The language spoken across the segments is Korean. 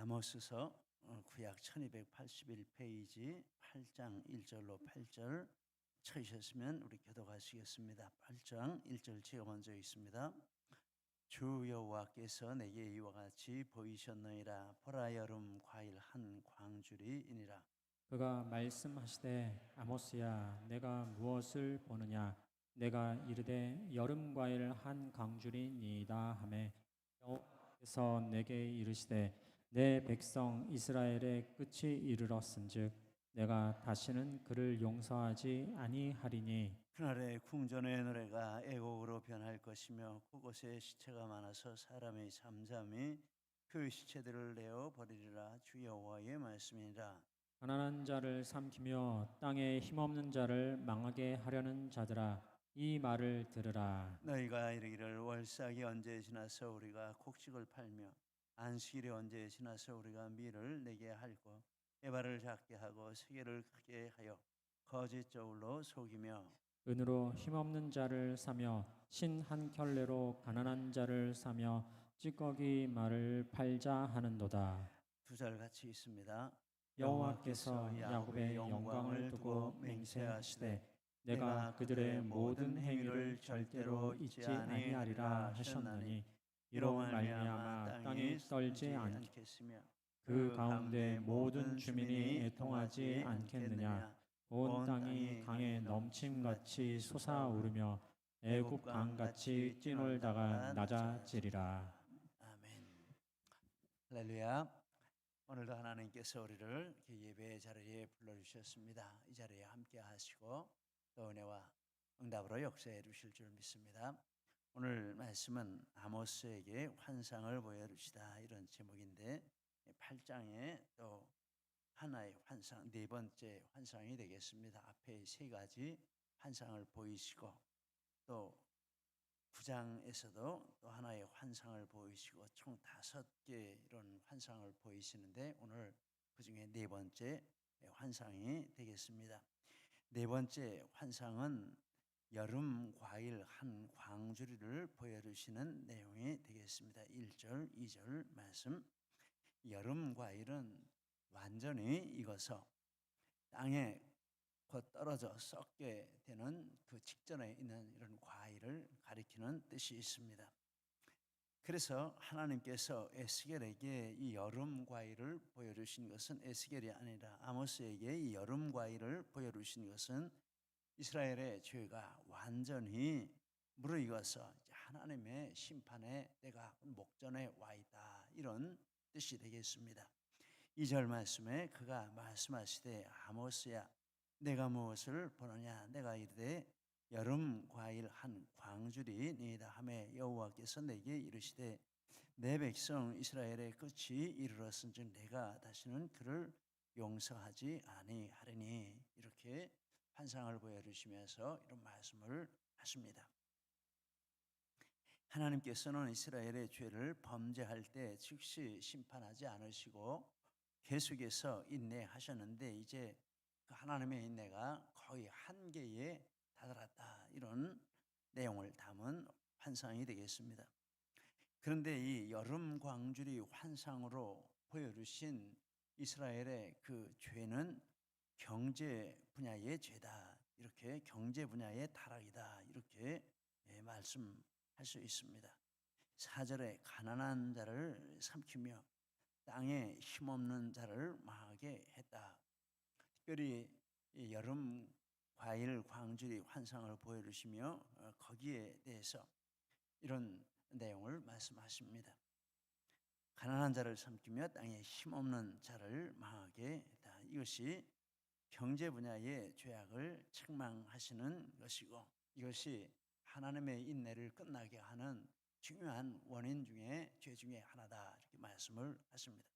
아모스서 구약 1281페이지 8장 1절로 8절 찾으셨으면 우리 교독하시겠습니다. 8장 1절 제가 먼저 있습니다. 주 여호와께서 내게 이와 같이 보이셨느니라. 보라, 여름 과일 한 광주리이니라. 그가 말씀하시되 아모스야 내가 무엇을 보느냐. 내가 이르되 여름 과일 한 강줄이니이다 하매 여호와께서 내게 이르시되 내 백성 이스라엘의 끝이 이르렀은즉 내가 다시는 그를 용서하지 아니하리니. 그날에 궁전의 노래가 애곡으로 변할 것이며 그곳에 시체가 많아서 사람이 잠잠히 그 시체들을 내어 버리리라. 주 여호와의 말씀이니라. 가난한 자를 삼키며 땅에 힘없는 자를 망하게 하려는 자들아 이 말을 들으라. 너희가 이르기를 월삭이 언제 지나서 우리가 곡식을 팔며 안식일이 언제 지나서 우리가 밀을 내게 할고 에바를 작게 하고 세계를 크게 하여 거짓 저울로 속이며 은으로 힘없는 자를 사며 신 한 켤레로 가난한 자를 사며 찌꺼기 말을 팔자 하는도다. 두 절 같이 있습니다. 여호와께서 야곱의 영광을 두고 맹세하시되 내가 그들의 모든 행위를 절대로 잊지 아니하리라 하셨나니 이로 말미암아 땅이 떨지 않겠으며 그 가운데 모든 주민이 애통하지 않겠느냐. 온 땅이 강에 넘침같이 솟아오르며 애굽 강같이 뛰놀다가 낮아지리라. 아멘. 할렐루야. 오늘도 하나님께서 우리를 이렇게 예배의 자리에 불러주셨습니다. 이 자리에 함께 하시고 또 은혜와 응답으로 역사해 주실 줄 믿습니다. 오늘 말씀은 아모스에게 환상을 보여주시다, 이런 제목인데 8장에 또 하나의 환상, 네 번째 환상이 되겠습니다. 앞에 세 가지 환상을 보이시고 또 9장에서도 또 하나의 환상을 보이시고 총 5개 이런 환상을 보이시는데 오늘 그중에 네 번째 환상이 되겠습니다. 네 번째 환상은 여름 과일 한 광주리를 보여주시는 내용이 되겠습니다. 1절, 2절 말씀. 여름 과일은 완전히 익어서 땅에 곧 떨어져 썩게 되는 그 직전에 있는 이런 과일을 가리키는 뜻이 있습니다. 그래서 하나님께서 에스겔에게 이 여름 과일을 보여주신 것은, 에스겔이 아니라 아모스에게 이 여름 과일을 보여주신 것은 이스라엘의 죄가 완전히 무르익어서 하나님의 심판의 때가 목전에 와 있다, 이런 뜻이 되겠습니다. 2절 말씀에 그가 말씀하시되 아모스야 내가 무엇을 보느냐. 내가 이르되 여름 과일 한 광주리니이다 하매 여호와께서 내게 이르시되 내 백성 이스라엘의 끝이 이르렀은즉 내가 다시는 그를 용서하지 아니하리니. 이렇게 환상을 보여주시면서 이런 말씀을 하십니다. 하나님께서는 이스라엘의 죄를 범죄할 때 즉시 심판하지 않으시고 계속해서 인내하셨는데 이제 그 하나님의 인내가 거의 한계에 다다랐다, 이런 내용을 담은 환상이 되겠습니다. 그런데 이 여름 광주리 환상으로 보여주신 이스라엘의 그 죄는 경제 분야의 죄다, 이렇게 경제 분야의 타락이다, 이렇게 말씀할 수 있습니다. 4절에 가난한 자를 삼키며 땅에 힘없는 자를 망하게 했다. 특별히 이 여름 과일 광주리 환상을 보여주시며 거기에 대해서 이런 내용을 말씀하십니다. 가난한 자를 삼키며 땅에 힘없는 자를 망하게 했다. 이것이 경제 분야의 죄악을 책망하시는 것이고 이것이 하나님의 인내를 끝나게 하는 중요한 원인 중에 죄 중에 하나다, 이렇게 말씀을 하십니다.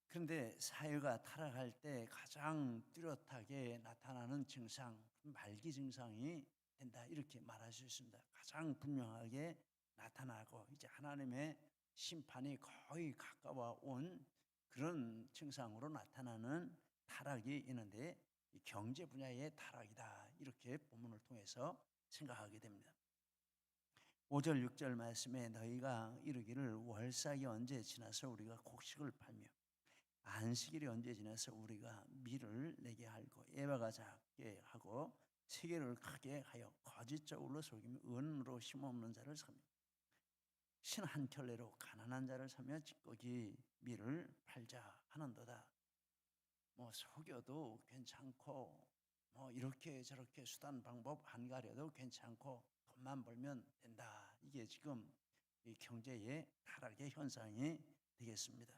그런데 사회가 타락할 때 가장 뚜렷하게 나타나는 증상, 말기 증상이 된다, 이렇게 말할 수 있습니다. 가장 분명하게 나타나고 이제 하나님의 심판이 거의 가까워 온 그런 증상으로 나타나는 타락이 있는데 이 경제 분야의 타락이다, 이렇게 본문을 통해서 생각하게 됩니다. 5절 6절 말씀에 너희가 이르기를 월삭이 언제 지나서 우리가 곡식을 팔며 안식일이 언제 지나서 우리가 밀을 내게 할고 에바가 작게 하고 세계를 크게 하여 거짓적으로 속이며 은으로 힘없는 자를 사며 신 한 켤레로 가난한 자를 사며 찌꺼기 밀을 팔자 하는도다. 뭐 속여도 괜찮고 뭐 이렇게 저렇게 수단 방법 안 가려도 괜찮고 돈만 벌면 된다. 이게 지금 이 경제의 타락의 현상이 되겠습니다.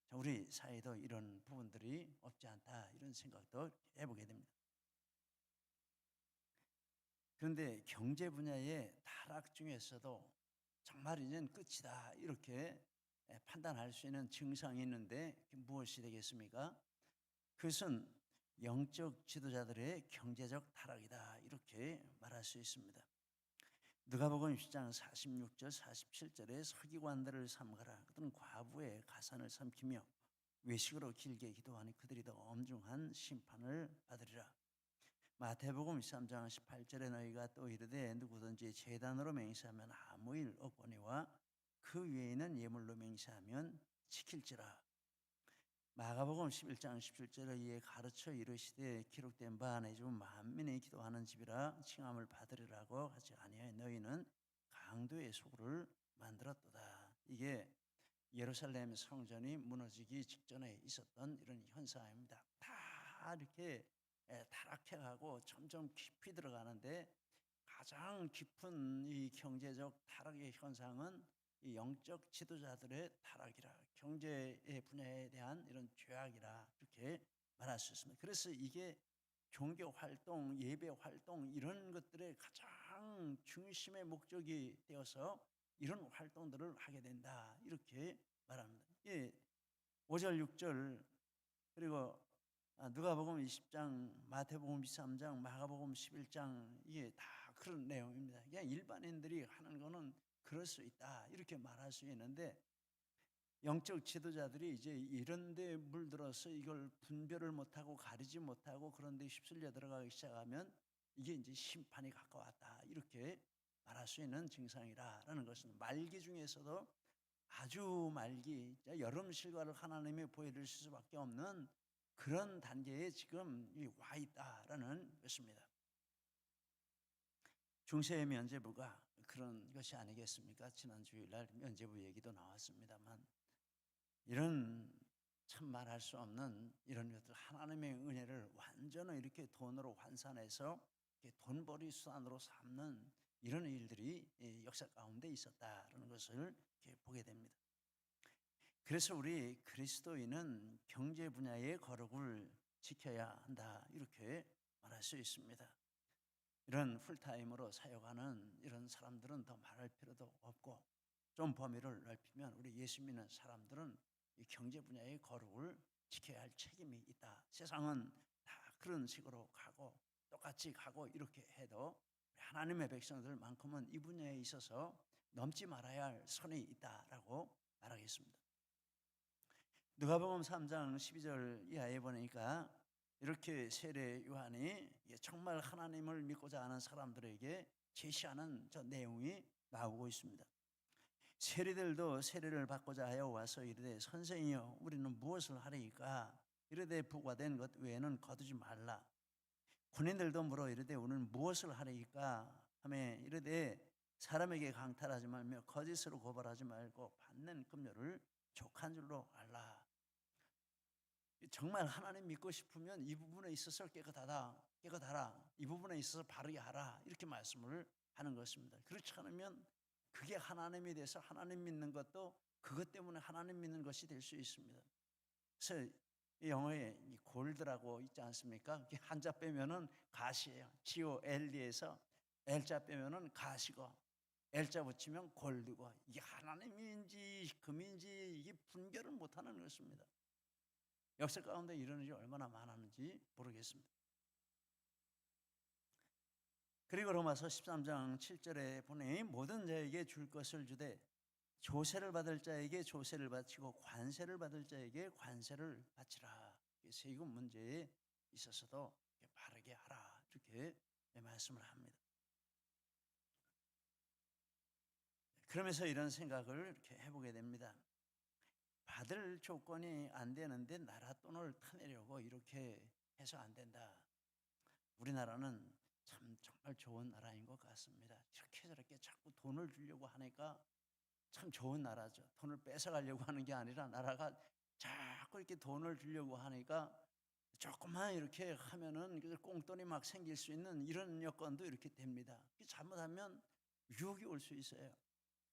자, 우리 사회도 이런 부분들이 없지 않다 이런 생각도 해보게 됩니다. 그런데 경제 분야의 타락 중에서도 정말 이제는 끝이다 이렇게 판단할 수 있는 증상이 있는데 무엇이 되겠습니까? 그것은 영적 지도자들의 경제적 타락이다 이렇게 말할 수 있습니다. 누가복음 10장 46절 47절에 서기관들을 삼가라 그들은 과부의 가산을 삼키며 외식으로 길게 기도하니 그들이 더 엄중한 심판을 받으리라. 마태복음 13장 18절에 너희가 또 이르되 누구든지 제단으로 맹세하면 아무 일 없거니와 그 외에는 예물로 맹세하면 지킬지라. 마가복음 11장 17절에 이에 가르쳐 이르시되 기록된 바 내 주 만민이 기도하는 집이라 칭함을 받으리라고 하지 아니하여 너희는 강도의 소굴을 만들었도다. 이게 예루살렘 성전이 무너지기 직전에 있었던 이런 현상입니다. 다 이렇게 타락해가고 점점 깊이 들어가는데 가장 깊은 이 경제적 타락의 현상은 이 영적 지도자들의 타락이라 경제의 분야에 대한 이런 죄악이라 이렇게 말할 수 있습니다. 그래서 이게 종교 활동, 예배 활동 이런 것들의 가장 중심의 목적이 되어서 이런 활동들을 하게 된다 이렇게 말합니다. 예, 5절 6절 그리고 누가복음 20장, 마태복음 23장, 마가복음 11장 이게 다 그런 내용입니다. 그냥 일반인들이 하는 거는 그럴 수 있다 이렇게 말할 수 있는데 영적 지도자들이 이제 이런 데 물들어서 이걸 분별을 못하고 가리지 못하고 그런 데 휩쓸려 들어가기 시작하면 이게 이제 심판이 가까웠다 이렇게 말할 수 있는 증상이라는 것은 말기 중에서도 아주 말기 여름 실과를 하나님이 보여줄 수밖에 없는 그런 단계에 지금 와 있다라는 것입니다. 중세 면죄부가 그런 것이 아니겠습니까? 지난 주일날 면죄부 얘기도 나왔습니다만 이런 참 말할 수 없는 이런 것들 하나님의 은혜를 완전히 이렇게 돈으로 환산해서 돈벌이 수단으로 삼는 이런 일들이 역사 가운데 있었다라는 것을 보게 됩니다. 그래서 우리 그리스도인은 경제 분야의 거룩을 지켜야 한다 이렇게 말할 수 있습니다. 이런 풀타임으로 사역하는 이런 사람들은 더 말할 필요도 없고 좀 범위를 넓히면 우리 예수 믿는 사람들은 이 경제 분야의 거룩을 지켜야 할 책임이 있다. 세상은 다 그런 식으로 가고 똑같이 가고 이렇게 해도 하나님의 백성들만큼은 이 분야에 있어서 넘지 말아야 할 선이 있다라고 말하겠습니다. 누가복음 3장 12절 이하에 보니까 이렇게 세례 요한이 정말 하나님을 믿고자 하는 사람들에게 제시하는 저 내용이 나오고 있습니다. 세리들도 세례를 받고자 하여 와서 이르되 선생이여 우리는 무엇을 하리이까? 이르되 부과된 것 외에는 거두지 말라. 군인들도 물어 이르되 우리는 무엇을 하리이까? 하며 이르되 사람에게 강탈하지 말며 거짓으로 고발하지 말고 받는 급료를 족한 줄로 알라. 정말 하나님 믿고 싶으면 이 부분에 있어서 깨끗하라. 이 부분에 있어서 바르게 하라. 이렇게 말씀을 하는 것입니다. 그렇지 않으면 그게 하나님에 대해서 하나님 믿는 것도 그것 때문에 하나님 믿는 것이 될 수 있습니다. 그래서 영어에 이 골드라고 있지 않습니까? 한자 빼면은 가시예요. GOLD에서 L자 빼면은 가시고 L자 붙이면 골드고 이게 하나님인지 금인지 이게 분별을 못하는 것입니다. 역사 가운데 이런 일이 얼마나 많았는지 모르겠습니다. 그리고 로마서 13장 7절에 보니 모든 자에게 줄 것을 주되 조세를 받을 자에게 조세를 바치고 관세를 받을 자에게 관세를 바치라. 세금 문제에 있어서도 바르게 하라 이렇게 말씀을 합니다. 그러면서 이런 생각을 이렇게 해보게 됩니다. 받을 조건이 안 되는데 나라 돈을 타내려고 이렇게 해서 안 된다. 우리나라는 참 정말 좋은 나라인 것 같습니다. 이렇게 저렇게 자꾸 돈을 주려고 하니까 참 좋은 나라죠. 돈을 뺏어가려고 하는 게 아니라 나라가 자꾸 이렇게 돈을 주려고 하니까 조금만 이렇게 하면은 꽁돈이 막 생길 수 있는 이런 여건도 이렇게 됩니다. 잘못하면 유혹이 올 수 있어요.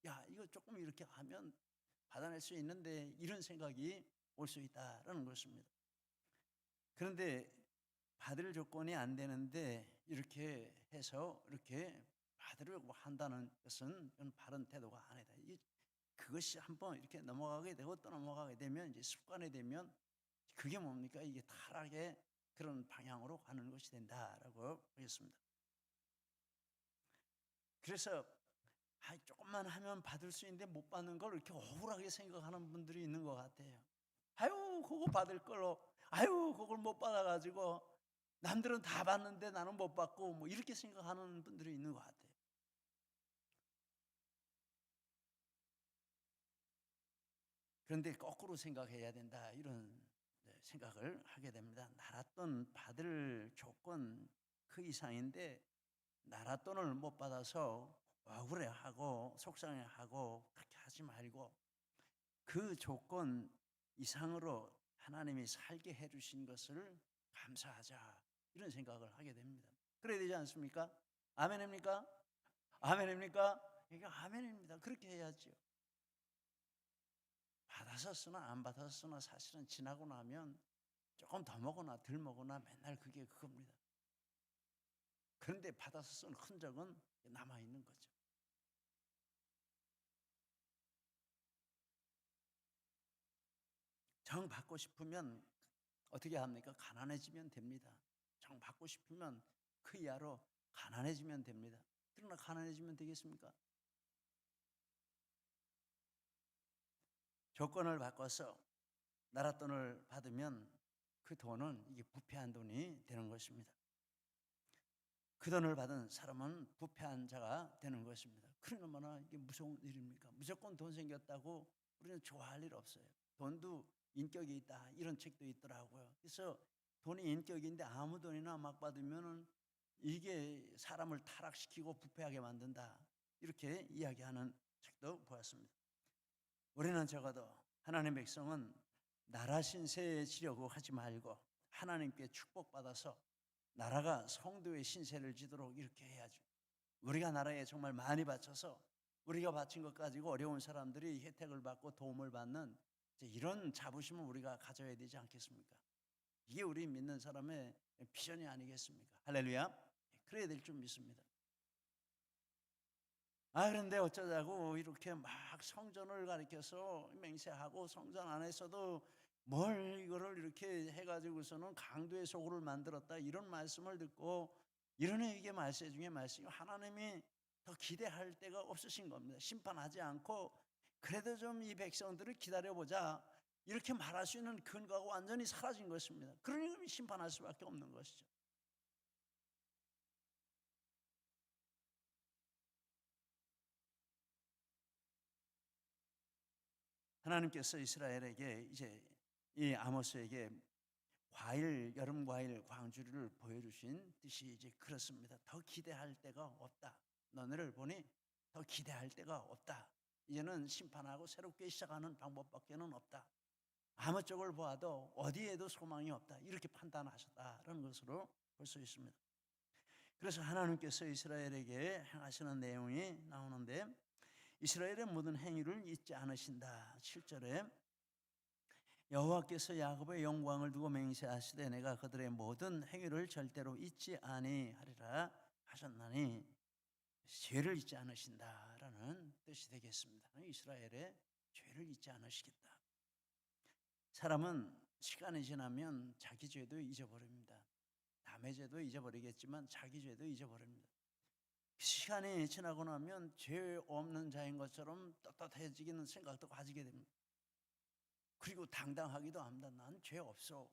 야, 이거 조금 이렇게 하면 받아낼 수 있는데 이런 생각이 올 수 있다라는 것입니다. 그런데 받을 조건이 안 되는데 이렇게 해서 이렇게 받으려고 한다는 것은 바른 태도가 아니다. 그것이 한번 이렇게 넘어가게 되고 또 넘어가게 되면 이제 습관이 되면 그게 뭡니까? 이게 타락의 그런 방향으로 가는 것이 된다라고 보겠습니다. 그래서 조금만 하면 받을 수 있는데 못 받는 걸 이렇게 억울하게 생각하는 분들이 있는 것 같아요. 아유, 그거 받을 걸로, 아유, 그걸 못 받아가지고 남들은 다 받는데 나는 못 받고 뭐 이렇게 생각하는 분들이 있는 것 같아요. 그런데 거꾸로 생각해야 된다 이런 생각을 하게 됩니다. 나랏돈 받을 조건 그 이상인데 나랏돈을 못 받아서 억울해하고 속상해하고 그렇게 하지 말고 그 조건 이상으로 하나님이 살게 해주신 것을 감사하자 이런 생각을 하게 됩니다. 그래야 되지 않습니까? 아멘입니까? 아멘입니까? 이게 아멘입니다. 그렇게 해야죠. 받아서 쓰나 안 받아서 쓰나 사실은 지나고 나면 조금 더 먹거나 덜 먹거나 맨날 그게 그겁니다. 그런데 받아서 쓴 흔적은 남아있는 거죠. 정 받고 싶으면 어떻게 합니까? 가난해지면 됩니다. 정 받고 싶으면 그 이하로 가난해지면 됩니다. 그러나 가난해지면 되겠습니까? 조건을 바꿔서 나랏돈을 받으면 그 돈은 이게 부패한 돈이 되는 것입니다. 그 돈을 받은 사람은 부패한 자가 되는 것입니다. 그러나 이게 무서운 일입니까? 무조건 돈 생겼다고 우리는 좋아할 일 없어요. 돈도 인격이 있다 이런 책도 있더라고요. 그래서 돈이 인격인데 아무 돈이나 막 받으면은 이게 사람을 타락시키고 부패하게 만든다 이렇게 이야기하는 책도 보았습니다. 우리는 적어도 하나님 백성은 나라 신세에 지려고 하지 말고 하나님께 축복받아서 나라가 성도의 신세를 지도록 이렇게 해야죠. 우리가 나라에 정말 많이 바쳐서 우리가 바친 것 가지고 어려운 사람들이 혜택을 받고 도움을 받는 이런 자부심을 우리가 가져야 되지 않겠습니까? 이게 우리 믿는 사람의 비전이 아니겠습니까? 할렐루야. 그래야 될 줄 믿습니다. 그런데 어쩌자고 이렇게 막 성전을 가리켜서 맹세하고 성전 안에서도 뭘 이거를 이렇게 해가지고서는 강도의 소굴을 만들었다 이런 말씀을 듣고 이런 이게 말씀 중에 말씀이 하나님이 더 기대할 데가 없으신 겁니다. 심판하지 않고 그래도 좀 이 백성들을 기다려보자 이렇게 말할 수 있는 근거가 완전히 사라진 것입니다. 그러니 심판할 수밖에 없는 것이죠. 하나님께서 이스라엘에게 이제 이 아모스에게 여름 과일 광주리를 보여주신 뜻이 이제 그렇습니다. 더 기대할 데가 없다. 너네를 보니 더 기대할 데가 없다. 이제는 심판하고 새롭게 시작하는 방법밖에는 없다. 아무 쪽을 보아도 어디에도 소망이 없다. 이렇게 판단하셨다는 것으로 볼 수 있습니다. 그래서 하나님께서 이스라엘에게 행하시는 내용이 나오는데 이스라엘의 모든 행위를 잊지 않으신다. 7절에 여호와께서 야곱의 영광을 두고 맹세하시되 내가 그들의 모든 행위를 절대로 잊지 아니하리라 하셨나니 죄를 잊지 않으신다라는 뜻이 되겠습니다. 이스라엘의 죄를 잊지 않으시겠다. 사람은 시간이 지나면 자기 죄도 잊어버립니다. 남의 죄도 잊어버리겠지만 자기 죄도 잊어버립니다. 시간이 지나고 나면 죄 없는 자인 것처럼 떳떳해지기는 생각도 가지게 됩니다. 그리고 당당하기도 합니다. 난 죄 없어.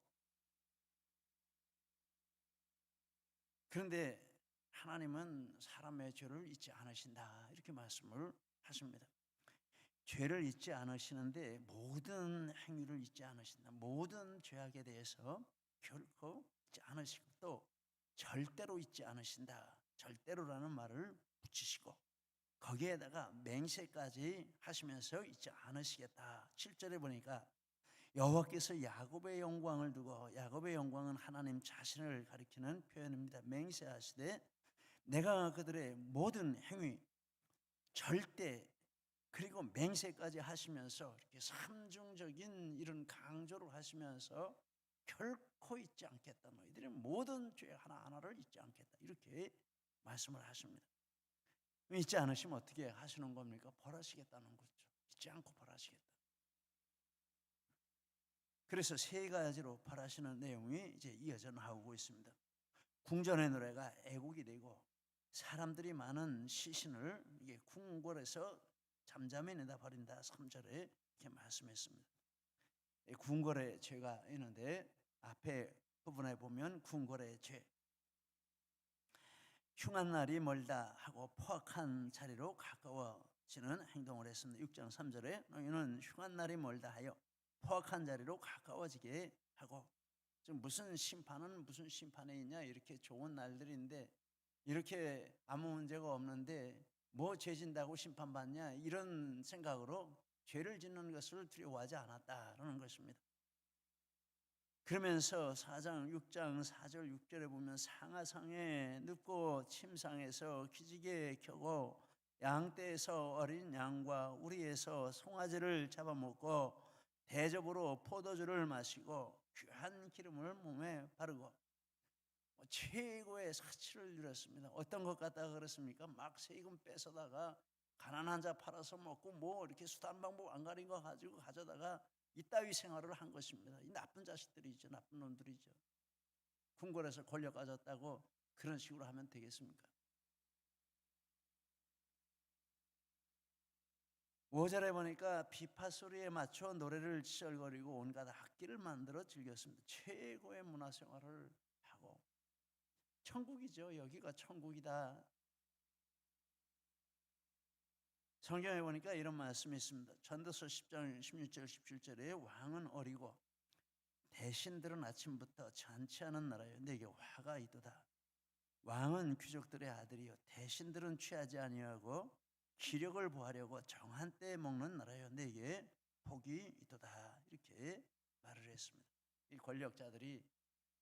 그런데 하나님은 사람의 죄를 잊지 않으신다 이렇게 말씀을 하십니다. 죄를 잊지 않으시는데 모든 행위를 잊지 않으신다. 모든 죄악에 대해서 결코 잊지 않으시고 또 절대로 잊지 않으신다. 절대로라는 말을 붙이시고 거기에다가 맹세까지 하시면서 잊지 않으시겠다. 7절에 보니까 여호와께서 야곱의 영광을 두고, 야곱의 영광은 하나님 자신을 가리키는 표현입니다. 맹세하시되 내가 그들의 모든 행위 절대 그리고 맹세까지 하시면서 이렇게 삼중적인 이런 강조를 하시면서 결코 잊지 않겠다. 너희들의 모든 죄 하나하나를 잊지 않겠다. 이렇게 말씀을 하십니다. 잊지 않으시면 어떻게 하시는 겁니까? 벌하시겠다는 거죠. 잊지 않고 벌하시겠다. 그래서 세 가지로 벌하시는 내용이 이제 이어져 나오고 있습니다. 궁전의 노래가 애곡이 되고 사람들이 많은 시신을 이게 궁궐에서 잠잠히 내다 버린다. 3절에 이렇게 말씀했습니다. 궁궐의 죄가 있는데 앞에 부분에 보면 궁궐의 죄, 흉한 날이 멀다 하고 포악한 자리로 가까워지는 행동을 했습니다. 6장 3절에 너희는 흉한 날이 멀다 하여 포악한 자리로 가까워지게 하고, 지금 무슨 심판은 무슨 심판에 있냐, 이렇게 좋은 날들인데 이렇게 아무 문제가 없는데 뭐 죄 진다고 심판받냐, 이런 생각으로 죄를 짓는 것을 두려워하지 않았다라는 것입니다. 그러면서 4장 6장 4절 6절에 보면 상하상에 눕고 침상에서 기지개 켜고 양떼에서 어린 양과 우리에서 송아지를 잡아먹고 대접으로 포도주를 마시고 귀한 기름을 몸에 바르고 최고의 사치를 누렸습니다. 어떤 것 같다가 그렇습니까? 막 세금 뺏어다가 가난한 자 팔아서 먹고 뭐 이렇게 수단 방법 안 가린 거 가지고 가져다가 이따위 생활을 한 것입니다. 이 나쁜 자식들이죠. 나쁜 놈들이죠. 궁궐에서 권력 가졌다고 그런 식으로 하면 되겠습니까? 5절에 보니까 비파 소리에 맞춰 노래를 치절거리고 온갖 악기를 만들어 즐겼습니다. 최고의 문화생활을 하고, 천국이죠. 여기가 천국이다. 성경에 보니까 이런 말씀이 있습니다. 전도서 10장 16절 17절에 왕은 어리고 대신들은 아침부터 잔치하는 나라요 내게 화가 있도다. 왕은 귀족들의 아들이요 대신들은 취하지 아니하고 기력을 보하려고 정한 때에 먹는 나라요 내게 복이 있도다. 이렇게 말을 했습니다. 이 권력자들이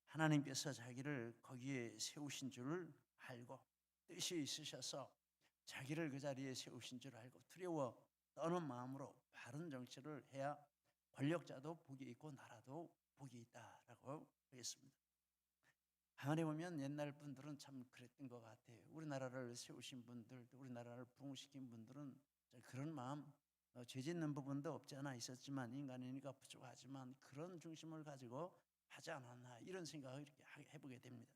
하나님께서 자기를 거기에 세우신 줄을 알고 뜻이 있으셔서 자기를 그 자리에 세우신 줄 알고 두려워 떠는 마음으로 바른 정치를 해야 권력자도 복이 있고 나라도 복이 있다라고 하겠습니다. 가만히 보면 옛날 분들은 참 그랬던 것 같아요. 우리나라를 세우신 분들, 우리나라를 부흥시킨 분들은 그런 마음, 죄 짓는 부분도 없지 않아 있었지만 인간이니까 부족하지만 그런 중심을 가지고 하지 않았나, 이런 생각을 이렇게 해보게 됩니다.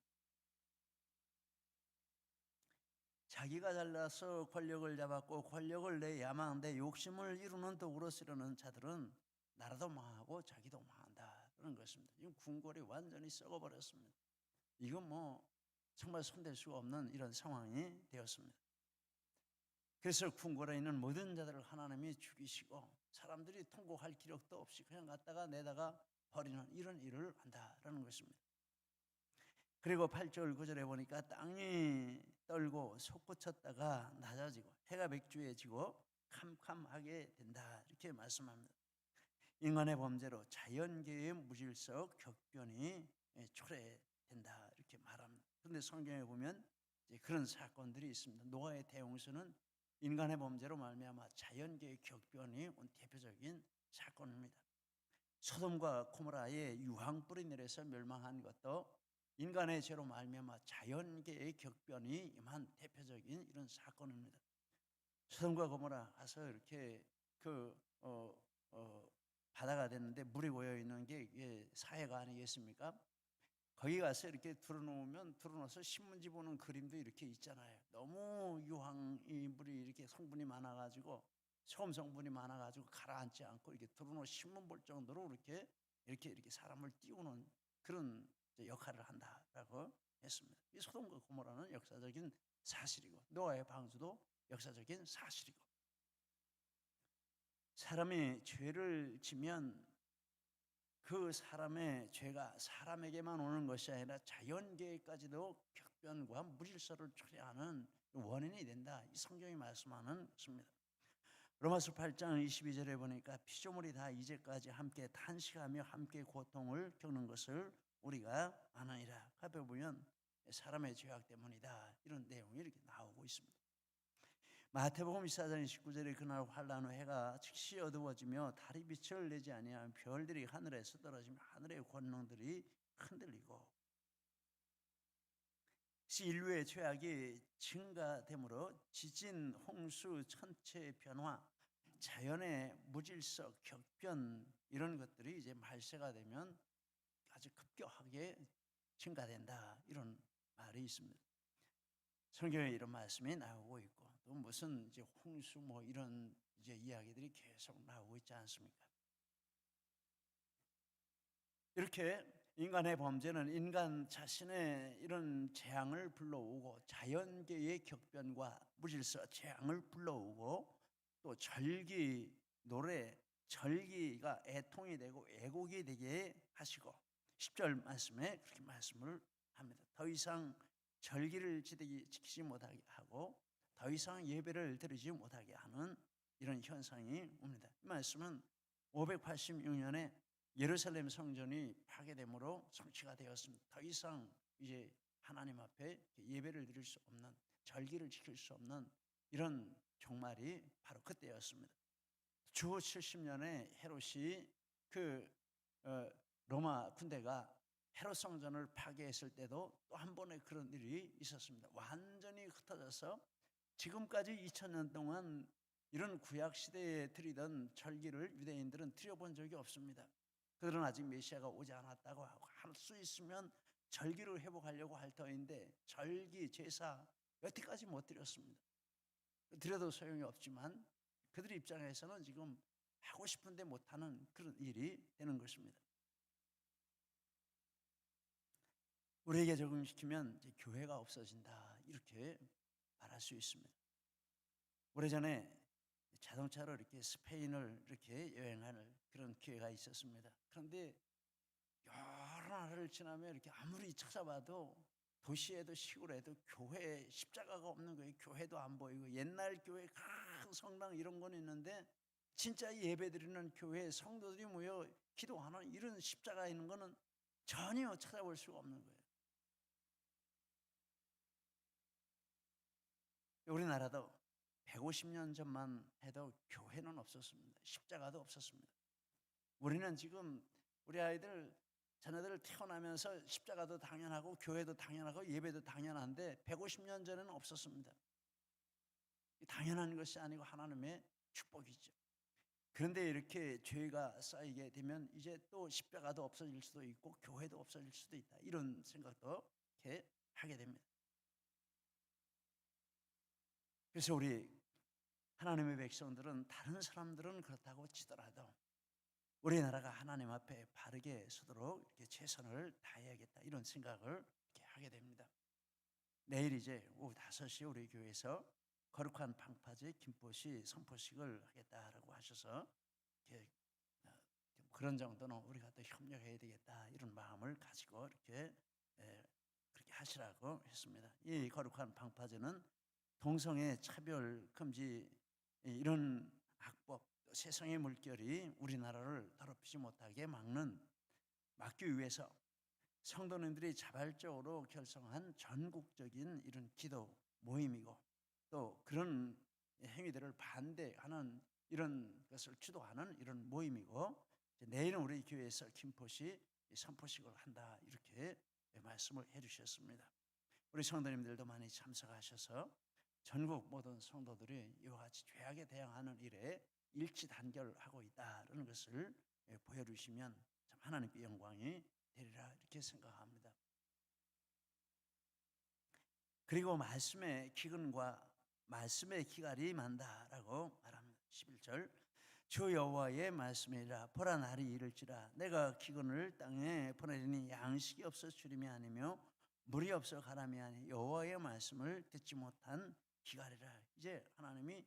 자기가 잘나서 권력을 잡았고 권력을 내 야망, 내 욕심을 이루는 도구로 쓰려는 자들은 나라도 망하고 자기도 망한다 그런 것입니다. 이 궁궐이 완전히 썩어버렸습니다. 이건 뭐 정말 손댈 수가 없는 이런 상황이 되었습니다. 그래서 궁궐에 있는 모든 자들을 하나님이 죽이시고 사람들이 통곡할 기력도 없이 그냥 갖다가 내다가 버리는 이런 일을 한다라는 것입니다. 그리고 8절 9절에 보니까 땅이 떨고 솟구쳤다가 낮아지고 해가 맥주해지고 캄캄하게 된다 이렇게 말씀합니다. 인간의 범죄로 자연계의 무질서 격변이 초래된다 이렇게 말합니다. 그런데 성경에 보면 이제 그런 사건들이 있습니다. 노아의 대홍수는 인간의 범죄로 말미암아 자연계의 격변이 온 대표적인 사건입니다. 소돔과 고모라의 유황불이 내려서 멸망한 것도 인간의 죄로 말미암아 자연계의 격변이 임한 대표적인 이런 사건입니다. 소돔과 고모라 가서 이렇게 바다가 됐는데 물이 고여 있는 게 이게 사해가 아니겠습니까? 거기 가서 이렇게 드러놓아서 신문지 보는 그림도 이렇게 있잖아요. 너무 유황이 물이 이렇게 성분이 많아가지고 소금 성분이 많아가지고 가라앉지 않고 이렇게 드러놓 신문 볼 정도로 이렇게 사람을 띄우는 그런 역할을 한다라고 했습니다. 이 소돔과 고모라는 역사적인 사실이고 노아의 방주도 역사적인 사실이고, 사람이 죄를 지면 그 사람의 죄가 사람에게만 오는 것이 아니라 자연계에까지도 격변과 무질서를 초래하는 원인이 된다. 이 성경이 말씀하는 것입니다. 로마서 8장 22절에 보니까 피조물이 다 이제까지 함께 탄식하며 함께 고통을 겪는 것을 우리가 아나이라. 앞에 보면 사람의 죄악 때문이다. 이런 내용이 이렇게 나오고 있습니다. 마태복음 24장 19절에 그날 환란 후 해가 즉시 어두워지며 달이 빛을 내지 아니하며 별들이 하늘에서 떨어지며 하늘의 권능들이 흔들리고, 인류의 죄악이 증가되므로 지진, 홍수, 천체 변화, 자연의 무질서, 격변 이런 것들이 이제 말세가 되면 아주 급격하게 증가된다. 이런 말이 있습니다. 성경에 이런 말씀이 나오고 있고, 또 무슨 이제 홍수 뭐 이런 이제 이야기들이 계속 나오고 있지 않습니까? 이렇게 인간의 범죄는 인간 자신의 이런 재앙을 불러오고, 자연계의 격변과 무질서, 재앙을 불러오고, 또 절기, 노래, 절기가 애통이 되고 애곡이 되게 하시고, 10절 말씀에 그렇게 말씀을 합니다. 더 이상 절기를 지키지 못하게 하고 더 이상 예배를 드리지 못하게 하는 이런 현상이 옵니다. 이 말씀은 586년에 예루살렘 성전이 파괴됨으로 성취가 되었습니다. 더 이상 이제 하나님 앞에 예배를 드릴 수 없는, 절기를 지킬 수 없는 이런 종말이 바로 그때였습니다. 주 70년에 헤롯이 로마 군대가 헤롯 성전을 파괴했을 때도 또 한 번의 그런 일이 있었습니다. 완전히 흩어져서 지금까지 2000년 동안 이런 구약 시대에 드리던 절기를 유대인들은 드려본 적이 없습니다. 그들은 아직 메시아가 오지 않았다고 하고, 할 수 있으면 절기를 회복하려고 할 터인데 절기, 제사 여태까지 못 드렸습니다. 드려도 소용이 없지만 그들 입장에서는 지금 하고 싶은데 못하는 그런 일이 되는 것입니다. 우리에게 적용시키면 이제 교회가 없어진다, 이렇게 말할 수 있습니다. 오래전에 자동차로 이렇게 스페인을 이렇게 여행하는 그런 기회가 있었습니다. 그런데 여러 나라를 지나면 이렇게 아무리 찾아봐도 도시에도 시골에도 교회에 십자가가 없는 거예요. 교회도 안 보이고, 옛날 교회 큰 성당 이런 건 있는데 진짜 예배드리는 교회 성도들이 모여 기도하는 이런 십자가 있는 거는 전혀 찾아볼 수가 없는 거예요. 우리나라도 150년 전만 해도 교회는 없었습니다. 십자가도 없었습니다. 우리는 지금 우리 아이들, 자녀들 태어나면서 십자가도 당연하고 교회도 당연하고 예배도 당연한데 150년 전에는 없었습니다. 당연한 것이 아니고 하나님의 축복이죠. 그런데 이렇게 죄가 쌓이게 되면 이제 또 십자가도 없어질 수도 있고 교회도 없어질 수도 있다, 이런 생각도 이렇게 하게 됩니다. 그래서 우리 하나님의 백성들은, 다른 사람들은 그렇다고 치더라도 우리나라가 하나님 앞에 바르게 서도록 이렇게 최선을 다해야겠다, 이런 생각을 이렇게 하게 됩니다. 내일 이제 오후 5시에 우리 교회에서 거룩한 방파제 김포시 선포식을 하겠다라고 하셔서 이렇게 그런 정도는 우리가 또 협력해야 되겠다, 이런 마음을 가지고 이렇게 그렇게 하시라고 했습니다. 이 거룩한 방파제는 동성애 차별 금지 이런 악법, 세상의 물결이 우리나라를 더럽히지 못하게 막기 위해서 성도님들이 자발적으로 결성한 전국적인 이런 기도 모임이고, 또 그런 행위들을 반대하는 이런 것을 주도하는 이런 모임이고, 내일은 우리 교회에서 김포시 선포식을 한다, 이렇게 말씀을 해주셨습니다. 우리 성도님들도 많이 참석하셔서 전국 모든 성도들이 이와 같이 죄악에 대항하는 일에 일치단결하고 있다는 것을 보여주시면 참 하나님께 영광이 되리라, 이렇게 생각합니다. 그리고 말씀의 기근과 말씀의 기갈이 만다라고 말합니다. 11절, 주 여호와의 말씀이라. 보라, 날이 이를지라. 내가 기근을 땅에 보내리니 양식이 없어 주림이 아니며 물이 없어 가람이 아니 여호와의 말씀을 듣지 못한 기갈이라. 이제 하나님이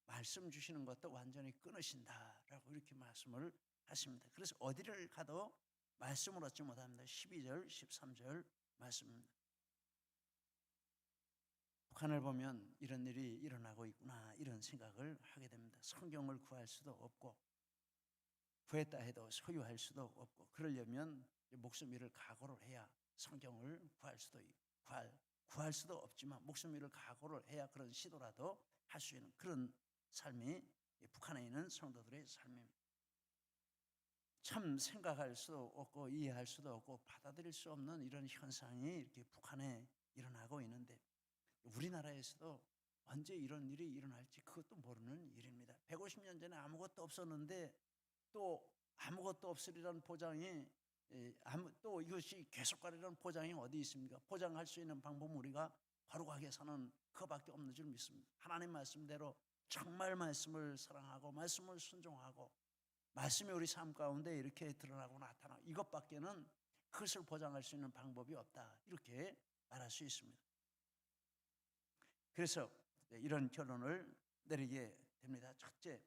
말씀 주시는 것도 완전히 끊으신다라고 이렇게 말씀을 하십니다. 그래서 어디를 가도 말씀을 얻지 못합니다. 12절, 13절 말씀입니다. 북한을 보면 이런 일이 일어나고 있구나 이런 생각을 하게 됩니다. 성경을 구할 수도 없고 구했다 해도 소유할 수도 없고 그러려면 목숨 잃을 각오를 해야 성경을 구할 수도 없지만 목숨 잃을 각오를 해야 그런 시도라도 할 수 있는 그런 삶이 북한에 있는 성도들의 삶입니다. 참 생각할 수도 없고 이해할 수도 없고 받아들일 수 없는 이런 현상이 이렇게 북한에 일어나고 있는데 우리나라에서도 언제 이런 일이 일어날지 그것도 모르는 일입니다. 150년 전에 아무것도 없었는데 또 아무것도 없으리라는 보장이 또 이것이 계속 가리라는 보장이 어디 있습니까? 보장할 수 있는 방법은 우리가 거룩하게 사는 그거밖에 없는 줄 믿습니다. 하나님 말씀대로 정말 말씀을 사랑하고 말씀을 순종하고 말씀이 우리 삶 가운데 이렇게 드러나고 나타나고 이것밖에는 그것을 보장할 수 있는 방법이 없다 이렇게 말할 수 있습니다. 그래서 이런 결론을 내리게 됩니다. 첫째,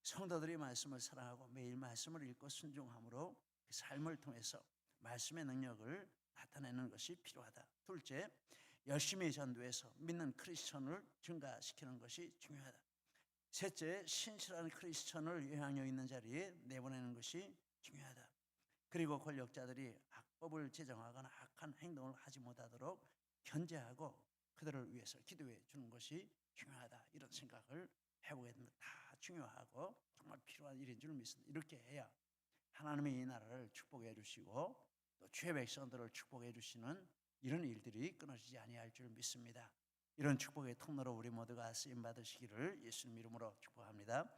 성도들이 말씀을 사랑하고 매일 말씀을 읽고 순종함으로 그 삶을 통해서 말씀의 능력을 나타내는 것이 필요하다. 둘째, 열심히 전도해서 믿는 크리스천을 증가시키는 것이 중요하다. 셋째, 신실한 크리스천을 영향력 있는 자리에 내보내는 것이 중요하다. 그리고 권력자들이 악법을 제정하거나 악한 행동을 하지 못하도록 견제하고 그들을 위해서 기도해 주는 것이 중요하다. 이런 생각을 해보게 됩니다. 다 중요하고 정말 필요한 일인 줄 믿습니다. 이렇게 해야 하나님의 이 나라를 축복해 주시고 또 주의 백성들을 축복해 주시는 이런 일들이 끊어지지 아니할 줄 믿습니다. 이런 축복의 통로로 우리 모두가 쓰임 받으시기를 예수님 이름으로 축복합니다.